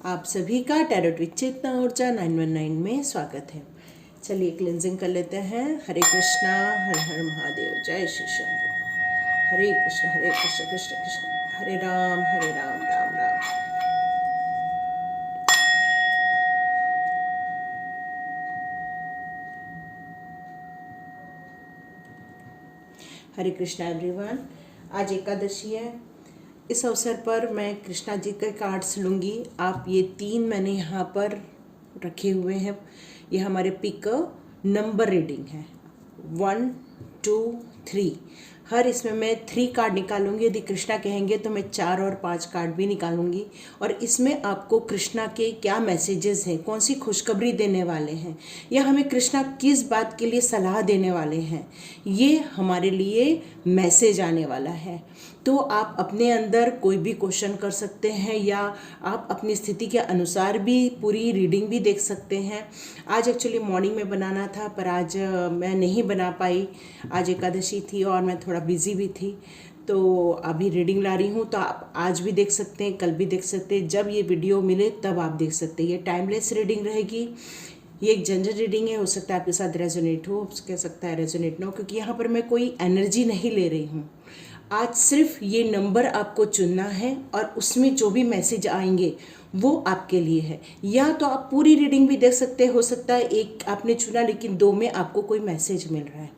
आप सभी का टैरोट विद चेतना ऊर्जा 919 में स्वागत है। चलिए क्लिनजिंग कर लेते हैं। हरे कृष्णा, हर हर महादेव, जय श्री शंभू। हरे कृष्ण कृष्ण कृष्ण, हरे राम राम राम। हरे कृष्णा एवरीवन। आज एकादशी है। इस अवसर पर मैं कृष्णा जी के कार्ड्स लूँगी। आप ये 3 मैंने यहाँ पर रखे हुए हैं। ये हमारे पिक नंबर रीडिंग है 1 2 3। हर इसमें मैं 3 कार्ड निकालूंगी। यदि कृष्णा कहेंगे तो मैं 4 और 5 कार्ड भी निकालूंगी। और इसमें आपको कृष्णा के क्या मैसेजेस हैं, कौन सी खुशखबरी देने वाले हैं, या हमें कृष्णा किस बात के लिए सलाह देने वाले हैं, ये हमारे लिए मैसेज आने वाला है। तो आप अपने अंदर कोई भी क्वेश्चन कर सकते हैं या आप अपनी स्थिति के अनुसार भी पूरी रीडिंग भी देख सकते हैं। आज एक्चुअली मॉर्निंग में बनाना था पर आज मैं नहीं बना पाई। आज एकादशी थी और मैं थोड़ा बिजी भी थी, तो अभी रीडिंग ला रही हूँ। तो आप आज भी देख सकते हैं, कल भी देख सकते हैं, जब ये वीडियो मिले तब आप देख सकते हैं। ये टाइमलेस रीडिंग रहेगी। ये एक जनरल रीडिंग है। हो सकता है आपके साथ रेजोनेट हो, कह सकता है रेजोनेट ना हो, क्योंकि यहाँ पर मैं कोई एनर्जी नहीं ले रही हूँ। आज सिर्फ ये नंबर आपको चुनना है और उसमें जो भी मैसेज आएंगे वो आपके लिए है। या तो आप पूरी रीडिंग भी देख सकते हैं। हो सकता है एक आपने चुना लेकिन 2 में आपको कोई मैसेज मिल रहा है।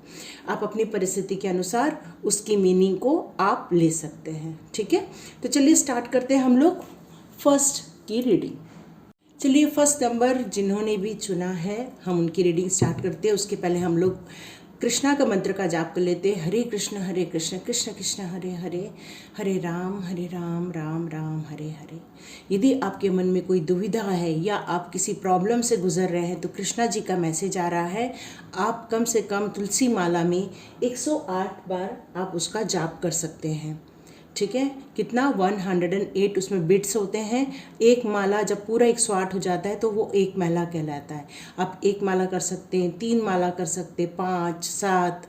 आप अपनी परिस्थिति के अनुसार उसकी मीनिंग को आप ले सकते हैं। ठीक है, तो चलिए स्टार्ट करते हैं हम लोग फर्स्ट की रीडिंग। चलिए फर्स्ट नंबर जिन्होंने भी चुना है हम उनकी रीडिंग स्टार्ट करते हैं। उसके पहले हम लोग कृष्णा का मंत्र का जाप कर लेते हैं। हरे कृष्ण कृष्ण कृष्ण हरे हरे, हरे राम राम राम हरे हरे। यदि आपके मन में कोई दुविधा है या आप किसी प्रॉब्लम से गुजर रहे हैं तो कृष्णा जी का मैसेज आ रहा है। आप कम से कम तुलसी माला में 108 बार आप उसका जाप कर सकते हैं। ठीक है, कितना 108 उसमें बिट्स होते हैं। एक माला जब पूरा 108 हो जाता है तो वो एक माला कहलाता है। आप 1 माला कर सकते हैं, 3 माला कर सकते हैं, 5 7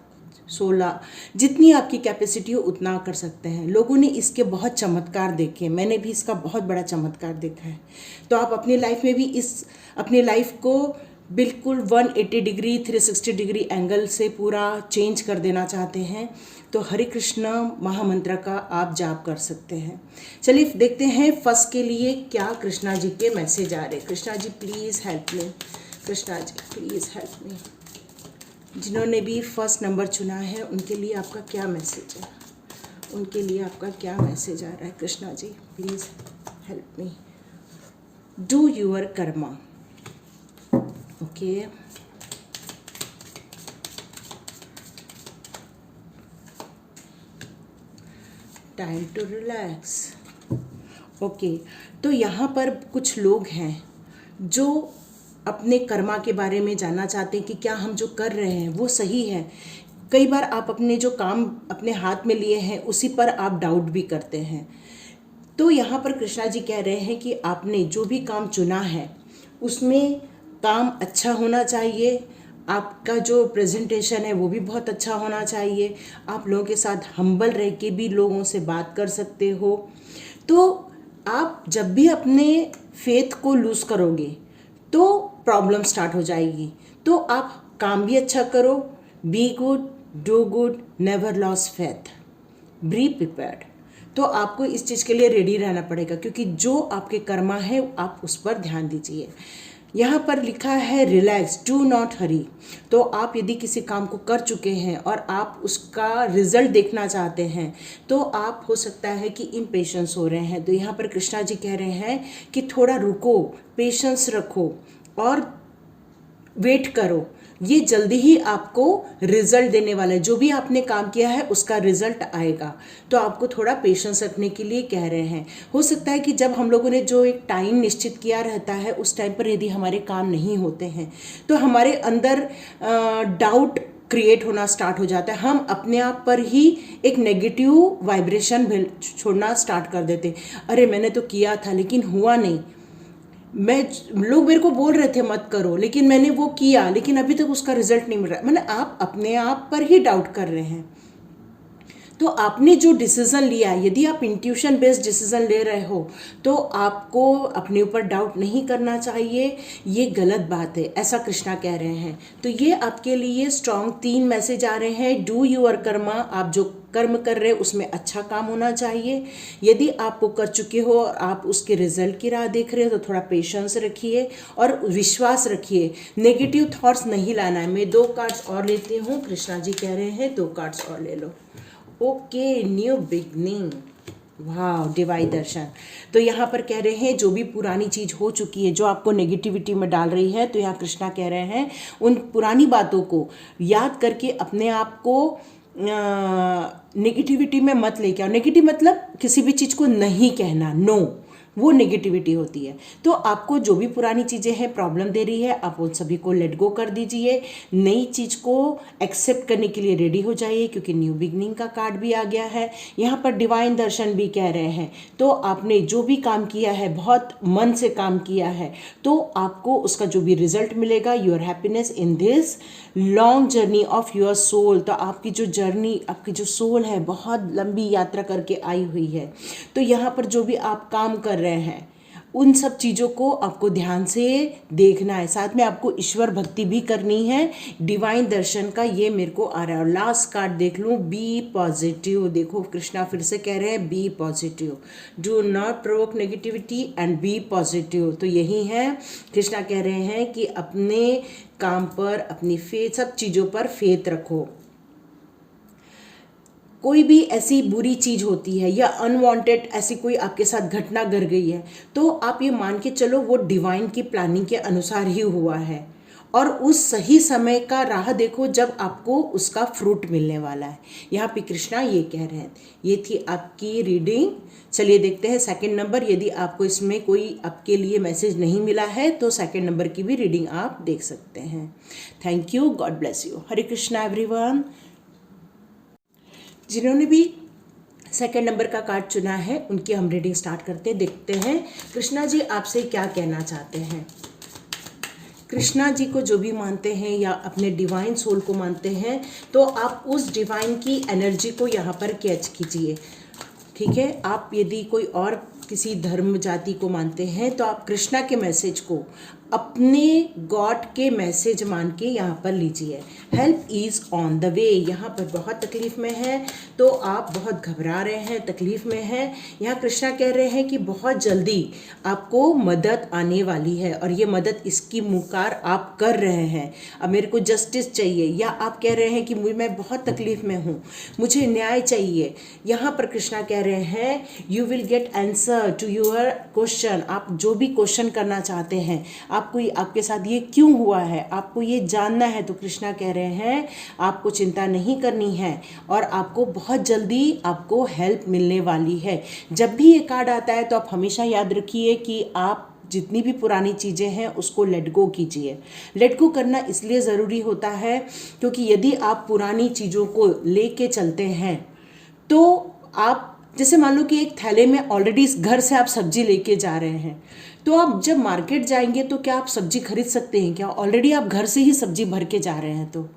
16, जितनी आपकी कैपेसिटी हो उतना कर सकते हैं। लोगों ने इसके बहुत चमत्कार देखे, मैंने भी इसका बहुत बड़ा चमत्कार देखा है। तो आप अपनी लाइफ में भी अपनी लाइफ को बिल्कुल 180 डिग्री 360 डिग्री एंगल से पूरा चेंज कर देना चाहते हैं तो हरे कृष्ण महामंत्र का आप जाप कर सकते हैं। चलिए देखते हैं फर्स्ट के लिए क्या कृष्णा जी के मैसेज आ रहे हैं। Krishna ji please help me, Krishna ji please help me. जिन्होंने भी फर्स्ट नंबर चुना है उनके लिए आपका क्या मैसेज है, उनके लिए आपका क्या मैसेज आ रहा है। Krishna ji please help me. Do your karma. Okay, time to relax. Okay, तो यहाँ पर कुछ लोग हैं जो अपने कर्मा के बारे में जानना चाहते हैं कि क्या हम जो कर रहे हैं वो सही है। कई बार आप अपने जो काम अपने हाथ में लिए हैं उसी पर आप डाउट भी करते हैं। तो यहाँ पर कृष्णा जी कह रहे हैं कि आपने जो भी काम चुना है उसमें काम अच्छा होना चाहिए। आपका जो प्रेजेंटेशन है वो भी बहुत अच्छा होना चाहिए। आप लोगों के साथ हम्बल रह के भी लोगों से बात कर सकते हो। तो आप जब भी अपने फेथ को लूज़ करोगे तो प्रॉब्लम स्टार्ट हो जाएगी। तो आप काम भी अच्छा करो। Be good, do good, never loss faith, be prepared. तो आपको इस चीज़ के लिए रेडी रहना पड़ेगा, क्योंकि जो आपके कर्मा है आप उस पर ध्यान दीजिए। यहाँ पर लिखा है रिलैक्स, डू नॉट हरी। तो आप यदि किसी काम को कर चुके हैं और आप उसका रिजल्ट देखना चाहते हैं तो आप हो सकता है कि इम्पेशेंस हो रहे हैं। तो यहाँ पर कृष्णा जी कह रहे हैं कि थोड़ा रुको, पेशेंस रखो और वेट करो। ये जल्दी ही आपको रिजल्ट देने वाला है। जो भी आपने काम किया है उसका रिजल्ट आएगा। तो आपको थोड़ा पेशेंस रखने के लिए कह रहे हैं। हो सकता है कि जब हम लोगों ने जो एक टाइम निश्चित किया रहता है उस टाइम पर यदि हमारे काम नहीं होते हैं तो हमारे अंदर डाउट क्रिएट होना स्टार्ट हो जाता है। हम अपने आप पर ही एक नेगेटिव वाइब्रेशन छोड़ना स्टार्ट कर देते हैं। अरे मैंने तो किया था लेकिन हुआ नहीं, लोग मेरे को बोल रहे थे मत करो लेकिन मैंने वो किया लेकिन अभी तक उसका रिजल्ट नहीं मिल रहा। मतलब आप अपने आप पर ही डाउट कर रहे हैं। तो आपने जो डिसीज़न लिया है, यदि आप इंट्यूशन बेस्ड डिसीज़न ले रहे हो तो आपको अपने ऊपर डाउट नहीं करना चाहिए, ये गलत बात है, ऐसा कृष्णा कह रहे हैं। तो ये आपके लिए स्ट्रॉन्ग 3 मैसेज आ रहे हैं। डू यूअर कर्मा, आप जो कर्म कर रहे हैं उसमें अच्छा काम होना चाहिए। यदि आप वो कर चुके हो और आप उसके रिजल्ट की राह देख रहे हो तो थोड़ा पेशेंस रखिए और विश्वास रखिए, नेगेटिव थॉट्स नहीं लाना है। मैं 2 कार्ड्स और लेती हूँ, कृष्णा जी कह रहे हैं 2 कार्ड्स और ले लो। ओके, न्यू बिगनिंग, वाह, डिवाइन दर्शन। तो यहाँ पर कह रहे हैं जो भी पुरानी चीज़ हो चुकी है जो आपको नेगेटिविटी में डाल रही है, तो यहाँ कृष्णा कह रहे हैं उन पुरानी बातों को याद करके अपने आप को नेगेटिविटी में मत लेके आओ। नेगेटिव मतलब किसी भी चीज़ को नहीं कहना, नो, वो नेगेटिविटी होती है। तो आपको जो भी पुरानी चीज़ें हैं प्रॉब्लम दे रही है, आप उन सभी को लेट गो कर दीजिए, नई चीज़ को एक्सेप्ट करने के लिए रेडी हो जाइए, क्योंकि न्यू बिगनिंग का कार्ड भी आ गया है। यहाँ पर डिवाइन दर्शन भी कह रहे हैं तो आपने जो भी काम किया है, बहुत मन से काम किया है, तो आपको उसका जो भी रिजल्ट मिलेगा, your happiness in this long journey of your soul. तो आपकी जो जर्नी, आपकी जो सोल है बहुत लंबी यात्रा करके आई हुई है। तो यहाँ पर जो भी आप काम कर रहे हैं उन सब चीज़ों को आपको ध्यान से देखना है, साथ में आपको ईश्वर भक्ति भी करनी है। डिवाइन दर्शन का ये मेरे को आ रहा है। और लास्ट कार्ड देख लूँ, बी पॉजिटिव। देखो कृष्णा फिर से कह रहे हैं be positive, do not provoke negativity and be positive. तो यही है, कृष्णा कह रहे हैं कि अपने काम पर, अपनी फेथ, सब चीज़ों पर फेथ रखो। कोई भी ऐसी बुरी चीज़ होती है या अनवांटेड ऐसी कोई आपके साथ घटना घट गई है, तो आप ये मान के चलो वो डिवाइन की प्लानिंग के अनुसार ही हुआ है, और उस सही समय का राह देखो जब आपको उसका फ्रूट मिलने वाला है। यहाँ पे कृष्णा ये कह रहे हैं। ये थी आपकी रीडिंग। चलिए देखते हैं सेकंड नंबर। यदि आपको इसमें कोई आपके लिए मैसेज नहीं मिला है तो सेकंड नंबर की भी रीडिंग आप देख सकते हैं। Thank you, God bless you, Hare Krishna everyone. जिन्होंने भी सेकंड नंबर का कार्ड चुना है उनकी हम रीडिंग स्टार्ट करते हैं। देखते हैं कृष्णा जी आपसे क्या कहना चाहते हैं। कृष्णा जी को जो भी मानते हैं या अपने डिवाइन सोल को मानते हैं, तो आप उस डिवाइन की एनर्जी को यहाँ पर कैच कीजिए, ठीक है। आप यदि कोई और किसी धर्म जाति को मानते हैं तो आप कृष्णा के मैसेज को अपने गॉड के मैसेज मान के यहाँ पर लीजिए। Help is on the way. यहाँ पर बहुत तकलीफ़ में है, तो आप बहुत घबरा रहे हैं, तकलीफ़ में हैं। यहाँ कृष्णा कह रहे हैं कि बहुत जल्दी आपको मदद आने वाली है, और ये मदद इसकी मुकार आप कर रहे हैं। अब मेरे को जस्टिस चाहिए, या आप कह रहे हैं कि मैं बहुत तकलीफ़ में हूँ, मुझे न्याय चाहिए। यहाँ पर कृष्णा कह रहे हैं you will get answer to your question. आप जो भी क्वेश्चन करना चाहते हैं, आपको आपके साथ ये क्यों हुआ है, आपको ये जानना है, तो कृष्णा कह रहे हैं आपको चिंता नहीं करनी है और आपको बहुत जल्दी आपको हेल्प मिलने वाली है। जब भी ये कार्ड आता है तो आप हमेशा याद रखिए कि आप जितनी भी पुरानी चीज़ें हैं उसको लेट गो कीजिए। लेट गो करना इसलिए ज़रूरी होता है क्योंकि यदि आप पुरानी चीज़ों को लेके चलते हैं तो आप, जैसे मान लो कि एक थैले में ऑलरेडी इस घर से आप सब्जी लेके जा रहे हैं, तो आप जब मार्केट जाएंगे तो क्या आप सब्जी खरीद सकते हैं क्या? ऑलरेडी आप घर से ही सब्जी भर के जा रहे हैं, तो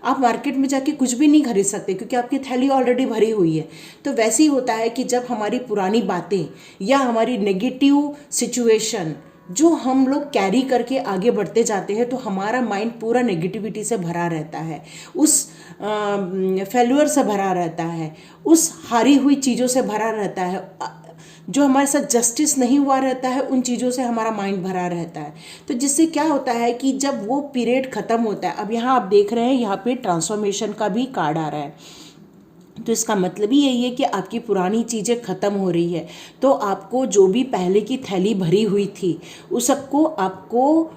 आप मार्केट में जाके कुछ भी नहीं खरीद सकते क्योंकि आपकी थैली ऑलरेडी भरी हुई है। तो वैसे ही होता है कि जब हमारी पुरानी बातें या हमारी नेगेटिव सिचुएशन जो हम लोग कैरी करके आगे बढ़ते जाते हैं, तो हमारा माइंड पूरा नेगेटिविटी से भरा रहता है, उस फेल्यूर से भरा रहता है, उस हारी हुई चीज़ों से भरा रहता है, जो हमारे साथ जस्टिस नहीं हुआ रहता है उन चीज़ों से हमारा माइंड भरा रहता है। तो जिससे क्या होता है कि जब वो पीरियड ख़त्म होता है, अब यहाँ आप देख रहे हैं यहाँ पे ट्रांसफॉर्मेशन का भी कार्ड आ रहा है, तो इसका मतलब ही यही है कि आपकी पुरानी चीज़ें ख़त्म हो रही है। तो आपको जो भी पहले की थैली भरी हुई थी उस सबको आपको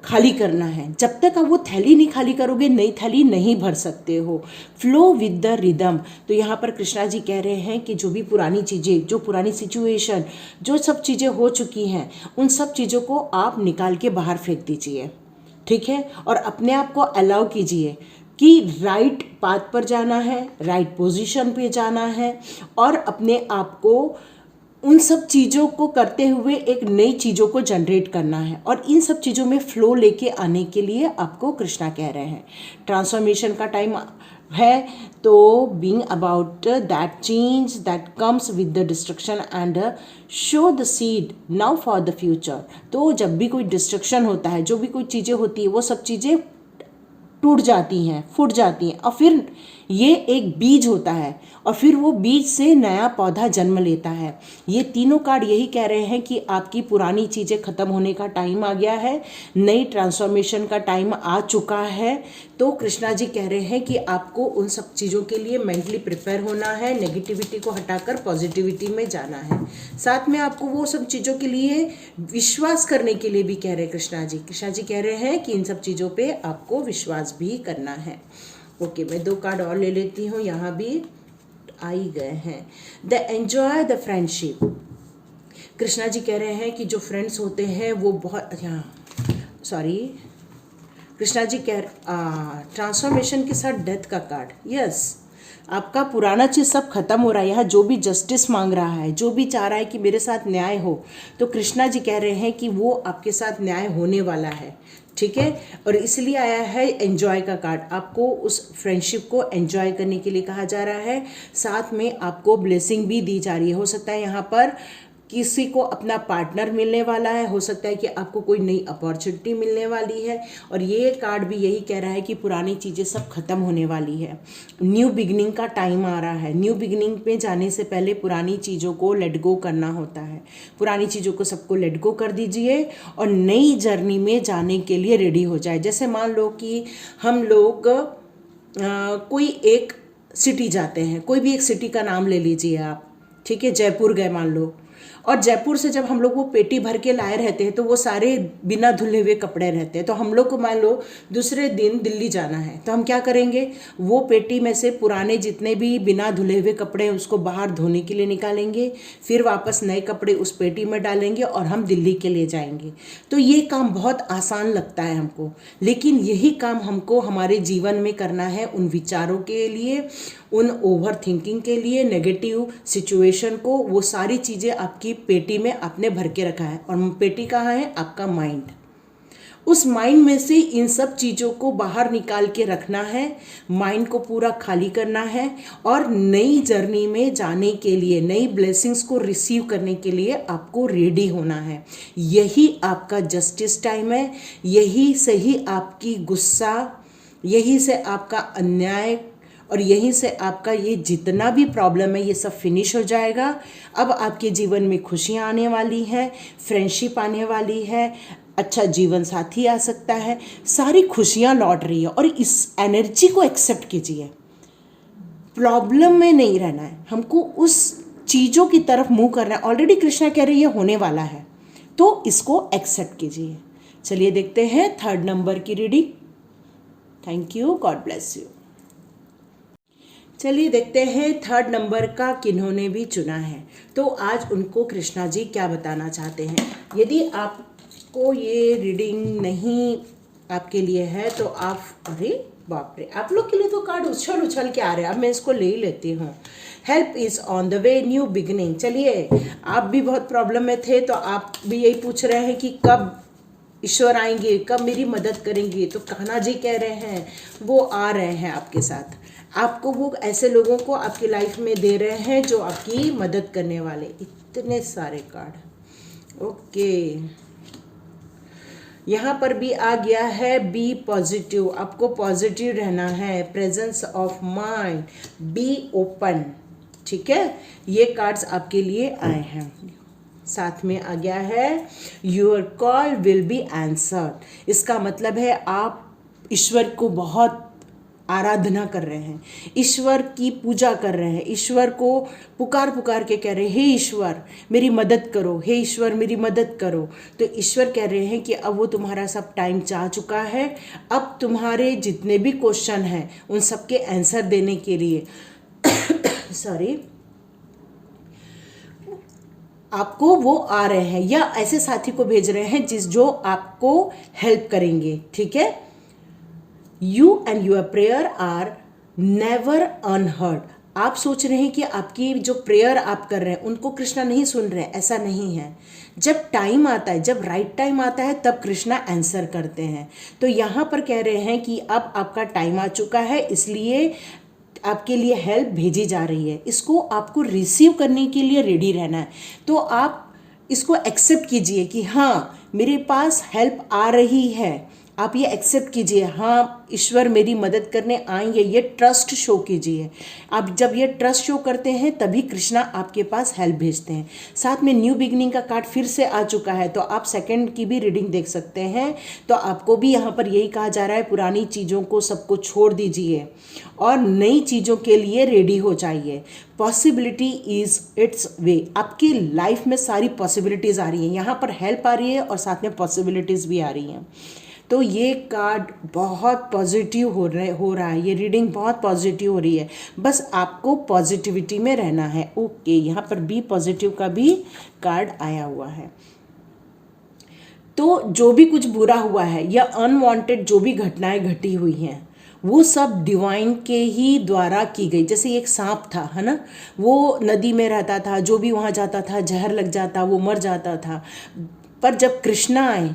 खाली करना है। जब तक आप वो थैली नहीं खाली करोगे नई थैली नहीं भर सकते हो। Flow with the rhythm. तो यहाँ पर कृष्णा जी कह रहे हैं कि जो भी पुरानी चीज़ें, जो पुरानी सिचुएशन, जो सब चीज़ें हो चुकी हैं, उन सब चीज़ों को आप निकाल के बाहर फेंक दीजिए, ठीक है। और अपने आप को अलाउ कीजिए कि राइट पाथ पर जाना है, राइट पोजीशन पे जाना है, और अपने आप को उन सब चीज़ों को करते हुए एक नई चीज़ों को जनरेट करना है। और इन सब चीज़ों में फ़्लो लेके आने के लिए आपको कृष्णा कह रहे हैं ट्रांसफॉर्मेशन का टाइम है, तो being about that change that comes with the destruction and show the seed now for the future. तो जब भी कोई डिस्ट्रक्शन होता है, जो भी कोई चीज़ें होती है, वो सब चीज़ें टूट जाती हैं, फूट जाती हैं, और फिर ये एक बीज होता है, और फिर वो बीज से नया पौधा जन्म लेता है। ये तीनों कार्ड यही कह रहे हैं कि आपकी पुरानी चीज़ें ख़त्म होने का टाइम आ गया है, नई ट्रांसफॉर्मेशन का टाइम आ चुका है। तो कृष्णा जी कह रहे हैं कि आपको उन सब चीज़ों के लिए मेंटली प्रिपेयर होना है, नेगेटिविटी को हटाकर पॉजिटिविटी में जाना है। साथ में आपको वो सब चीज़ों के लिए विश्वास करने के लिए भी कह रहे हैं कृष्णा जी। कृष्णा जी कह रहे हैं कि इन सब चीज़ों पे आपको विश्वास भी करना है। ओके, मैं 2 कार्ड और ले लेती हूँ, यहाँ भी आ ही गए हैं। The enjoy the friendship. Krishna ji कह रहे हैं कि जो फ्रेंड्स होते हैं वो बहुत, सॉरी, कृष्णा जी कह ट्रांसफॉर्मेशन के साथ डेथ का कार्ड। यस, आपका पुराना चीज़ सब खत्म हो रहा है। यहाँ जो भी जस्टिस मांग रहा है, जो भी चाह रहा है कि मेरे साथ न्याय हो, तो कृष्णा जी कह रहे हैं कि वो आपके साथ न्याय होने वाला है। ठीक है, और इसलिए आया है एन्जॉय का कार्ड। आपको उस फ्रेंडशिप को एन्जॉय करने के लिए कहा जा रहा है। साथ में आपको ब्लेसिंग भी दी जा रही है। हो सकता है यहाँ पर किसी को अपना पार्टनर मिलने वाला है, हो सकता है कि आपको कोई नई अपॉर्चुनिटी मिलने वाली है, और ये कार्ड भी यही कह रहा है कि पुरानी चीज़ें सब खत्म होने वाली है। न्यू बिगनिंग का टाइम आ रहा है। न्यू बिगनिंग पे जाने से पहले पुरानी चीज़ों को लेट गो करना होता है। पुरानी चीज़ों को सबको लेट गो कर दीजिए और नई जर्नी में जाने के लिए रेडी हो जाए। जैसे मान लो कि हम लोग कोई एक सिटी जाते हैं, कोई भी एक सिटी का नाम ले लीजिए आप, ठीक है, जयपुर गए मान लो, और जयपुर से जब हम लोग वो पेटी भर के लाए रहते हैं तो वो सारे बिना धुले हुए कपड़े रहते हैं। तो हम लोग को मान लो दूसरे दिन दिल्ली जाना है, तो हम क्या करेंगे, वो पेटी में से पुराने जितने भी बिना धुले हुए कपड़े हैं उसको बाहर धोने के लिए निकालेंगे, फिर वापस नए कपड़े उस पेटी में डालेंगे और हम दिल्ली के लिए जाएंगे। तो ये काम बहुत आसान लगता है हमको, लेकिन यही काम हमको हमारे जीवन में करना है। उन विचारों के लिए, उन ओवर थिंकिंग के लिए, नेगेटिव सिचुएशन को, वो सारी चीज़ें आपकी पेटी में आपने भर के रखा है। और पेटी कहाँ है, आपका माइंड। उस माइंड में से इन सब चीज़ों को बाहर निकाल के रखना है, माइंड को पूरा खाली करना है, और नई जर्नी में जाने के लिए, नई ब्लेसिंग्स को रिसीव करने के लिए आपको रेडी होना है। यही आपका जस्टिस टाइम है, यही से ही आपकी गुस्सा, यही से आपका अन्याय, और यहीं से आपका ये जितना भी प्रॉब्लम है ये सब फिनिश हो जाएगा। अब आपके जीवन में खुशियाँ आने वाली हैं, फ्रेंडशिप आने वाली है, अच्छा जीवन साथी आ सकता है, सारी खुशियाँ लौट रही है। और इस एनर्जी को एक्सेप्ट कीजिए। प्रॉब्लम में नहीं रहना है, हमको उस चीज़ों की तरफ मूव करना है। ऑलरेडी कृष्णा कह रही है होने वाला है, तो इसको एक्सेप्ट कीजिए। चलिए देखते हैं 3rd नंबर की reading. Thank you, God bless you. चलिए देखते हैं 3rd नंबर का किन्होंने भी चुना है, तो आज उनको कृष्णा जी क्या बताना चाहते हैं। यदि आपको ये रीडिंग नहीं आपके लिए है तो आप, अरे बाप रे, आप लोग के लिए तो कार्ड उछल उछल के आ रहे हैं। अब मैं इसको ले ही लेती हूँ। Help is on the way, new beginning. चलिए, आप भी बहुत प्रॉब्लम में थे, तो आप भी यही पूछ रहे हैं कि कब ईश्वर आएंगे, कब मेरी मदद करेंगे। तो कान्हा जी कह रहे हैं वो आ रहे हैं आपके साथ। आपको वो ऐसे लोगों को आपकी लाइफ में दे रहे हैं जो आपकी मदद करने वाले। इतने सारे कार्ड। ओके, यहाँ पर भी आ गया है बी पॉजिटिव। आपको पॉजिटिव रहना है, presence of mind, be open. ठीक है, ये कार्ड्स आपके लिए आए हैं। साथ में आ गया है your call will be answered. इसका मतलब है आप ईश्वर को बहुत आराधना कर रहे हैं, ईश्वर की पूजा कर रहे हैं, ईश्वर को पुकार पुकार के कह रहे हैं, हे ईश्वर मेरी मदद करो, हे ईश्वर मेरी मदद करो। तो ईश्वर कह रहे हैं कि अब वो तुम्हारा सब टाइम चाह चुका है। अब तुम्हारे जितने भी क्वेश्चन हैं उन सब के आंसर देने के लिए सॉरी, आपको वो आ रहे हैं, या ऐसे साथी को भेज रहे हैं जो आपको हेल्प करेंगे। ठीक है, you and your prayer are never unheard. आप सोच रहे हैं कि आपकी जो प्रेयर आप कर रहे हैं उनको कृष्णा नहीं सुन रहे हैं, ऐसा नहीं है। जब टाइम आता है, जब राइट टाइम आता है, तब कृष्णा आंसर करते हैं। तो यहाँ पर कह रहे हैं कि अब आपका टाइम आ चुका है, इसलिए आपके लिए हेल्प भेजी जा रही है, इसको आपको रिसीव करने के लिए रेडी रहना है। तो आप इसको एक्सेप्ट कीजिए कि हाँ मेरे पास हेल्प आ रही है, आप ये एक्सेप्ट कीजिए, हाँ ईश्वर मेरी मदद करने आएंगे, ये ट्रस्ट शो कीजिए। आप जब ये ट्रस्ट शो करते हैं तभी कृष्णा आपके पास हेल्प भेजते हैं। साथ में न्यू बिगनिंग का कार्ड फिर से आ चुका है, तो आप सेकंड की भी रीडिंग देख सकते हैं। तो आपको भी यहाँ पर यही कहा जा रहा है, पुरानी चीज़ों को सबको छोड़ दीजिए और नई चीज़ों के लिए रेडी हो जाइए। पॉसिबिलिटी इज़ इट्स वे, आपकी लाइफ में सारी पॉसिबिलिटीज़ आ रही हैं, यहाँ पर हेल्प आ रही है और साथ में पॉसिबिलिटीज़ भी आ रही हैं। तो ये कार्ड बहुत पॉजिटिव हो रहा है, ये रीडिंग बहुत पॉजिटिव हो रही है। बस आपको पॉजिटिविटी में रहना है। ओके, यहाँ पर बी पॉजिटिव का भी कार्ड आया हुआ है। तो जो भी कुछ बुरा हुआ है या अनवांटेड जो भी घटनाएं घटी हुई हैं वो सब डिवाइन के ही द्वारा की गई। जैसे एक सांप था, है ना, वो नदी में रहता था, जो भी वहाँ जाता था जहर लग जाता, वो मर जाता था। पर जब कृष्णा आए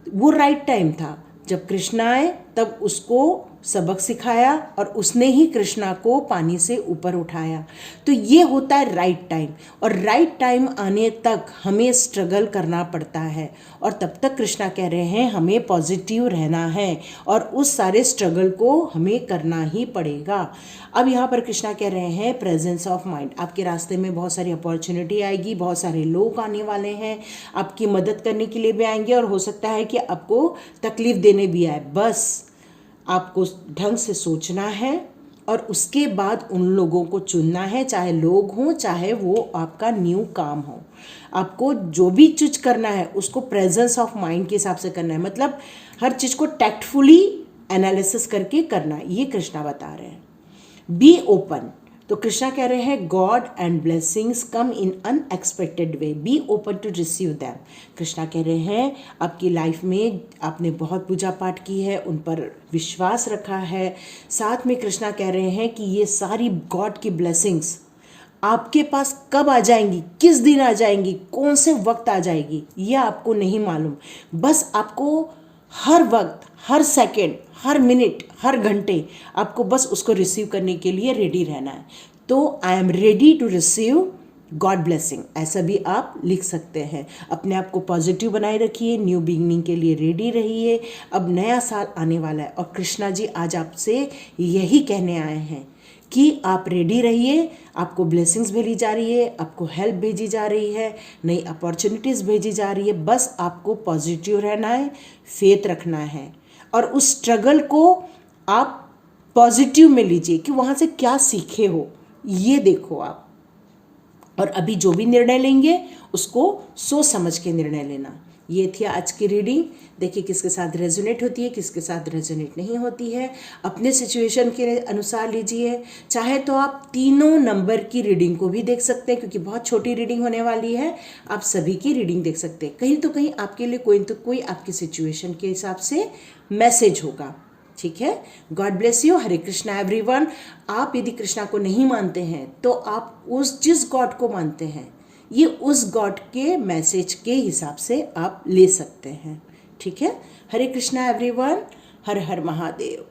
वो राइट टाइम था, जब कृष्णा आए तब उसको सबक सिखाया और उसने ही कृष्णा को पानी से ऊपर उठाया। तो ये होता है राइट टाइम, और राइट टाइम आने तक हमें स्ट्रगल करना पड़ता है, और तब तक कृष्णा कह रहे हैं हमें पॉजिटिव रहना है और उस सारे स्ट्रगल को हमें करना ही पड़ेगा। अब यहाँ पर कृष्णा कह रहे हैं प्रेजेंस ऑफ माइंड, आपके रास्ते में बहुत सारी अपॉर्चुनिटी आएगी, बहुत सारे लोग आने वाले हैं, आपकी मदद करने के लिए भी आएंगे और हो सकता है कि आपको तकलीफ देने भी आए। बस आपको ढंग से सोचना है और उसके बाद उन लोगों को चुनना है, चाहे लोग हों चाहे वो आपका न्यू काम हो। आपको जो भी चीज़ करना है उसको प्रेजेंस ऑफ माइंड के हिसाब से करना है, मतलब हर चीज़ को टैक्टफुली एनालिसिस करके करना है, ये कृष्णा बता रहे हैं। बी ओपन, तो कृष्णा कह रहे हैं god and blessings come in unexpected way, be open to receive them. Krishna कह रहे हैं आपकी लाइफ में आपने बहुत पूजा पाठ की है, उन पर विश्वास रखा है, साथ में कृष्णा कह रहे हैं कि ये सारी गॉड की ब्लेसिंग्स आपके पास कब आ जाएंगी, किस दिन आ जाएंगी, कौन से वक्त आ जाएगी, ये आपको नहीं मालूम। बस आपको हर वक्त, हर सेकंड, हर मिनट, हर घंटे आपको बस उसको रिसीव करने के लिए रेडी रहना है। तो I am ready to receive god blessing, ऐसा भी आप लिख सकते हैं। अपने आप को पॉजिटिव बनाए रखिए, न्यू बिगनिंग के लिए रेडी रहिए। अब नया साल आने वाला है और कृष्णा जी आज आपसे यही कहने आए हैं कि आप रेडी रहिए, आपको ब्लेसिंग्स भेजी जा रही है, आपको हेल्प भेजी जा रही है, नई अपॉर्चुनिटीज़ भेजी जा रही है। बस आपको पॉजिटिव रहना है, फेथ रखना है और उस स्ट्रगल को आप पॉजिटिव में लीजिए कि वहाँ से क्या सीखे हो, ये देखो आप। और अभी जो भी निर्णय लेंगे उसको सोच समझ के निर्णय लेना। ये थी आज की रीडिंग। देखिए किसके साथ रेजोनेट होती है, किसके साथ रेजोनेट नहीं होती है, अपने सिचुएशन के अनुसार लीजिए। चाहे तो आप तीनों नंबर की रीडिंग को भी देख सकते हैं, क्योंकि बहुत छोटी रीडिंग होने वाली है, आप सभी की रीडिंग देख सकते हैं। कहीं तो कहीं आपके लिए कोई तो कोई आपकी सिचुएशन के हिसाब से मैसेज होगा। ठीक है, God bless you, Hare Krishna everyone. आप यदि कृष्णा को नहीं मानते हैं तो आप उस जिस गॉड को मानते हैं, ये उस गॉड के मैसेज के हिसाब से आप ले सकते हैं। ठीक है, हरे कृष्णा एवरीवन, हर हर महादेव।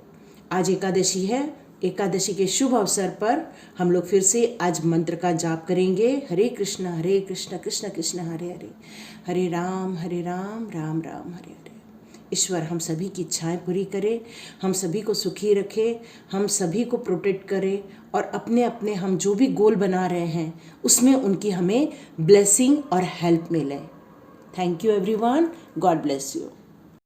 आज एकादशी है, एकादशी के शुभ अवसर पर हम लोग फिर से आज मंत्र का जाप करेंगे। हरे कृष्णा कृष्ण कृष्ण हरे हरे, हरे राम राम राम हरे हरे। ईश्वर हम सभी की इच्छाएं पूरी करे, हम सभी को सुखी रखे, हम सभी को प्रोटेक्ट करे और अपने अपने हम जो भी गोल बना रहे हैं उसमें उनकी हमें ब्लेसिंग और हेल्प मिले। Thank you everyone, God bless you.